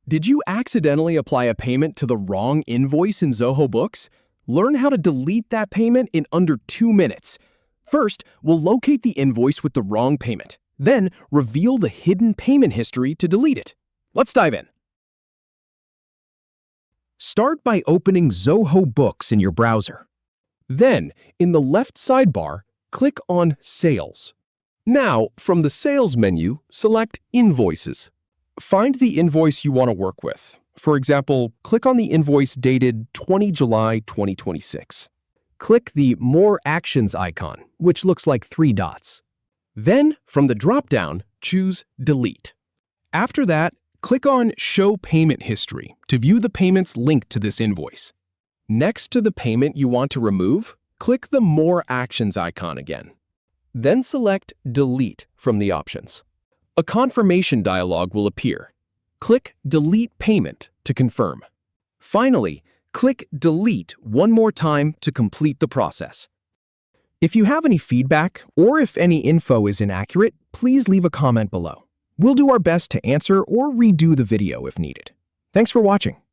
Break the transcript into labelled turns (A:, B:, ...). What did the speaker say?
A: Did you accidentally apply a payment to the wrong invoice in Zoho Books? Learn how to delete that payment in under 2 minutes. First, we'll locate the invoice with the wrong payment. Then, reveal the hidden payment history to delete it. Let's dive in. Start by opening Zoho Books in your browser. Then, in the left sidebar, click on Sales. Now, from the Sales menu, select Invoices. Find the invoice you want to work with. For example, click on the invoice dated 20 July 2026. Click the More Actions icon, which looks like 3 dots. Then, from the drop-down, choose Delete. After that, click on Show Payment History to view the payments linked to this invoice. Next to the payment you want to remove, click the More Actions icon again. Then select Delete from the options. A confirmation dialog will appear. Click Delete Payment to confirm. Finally, click Delete one more time to complete the process. If you have any feedback or if any info is inaccurate, please leave a comment below. We'll do our best to answer or redo the video if needed. Thanks for watching.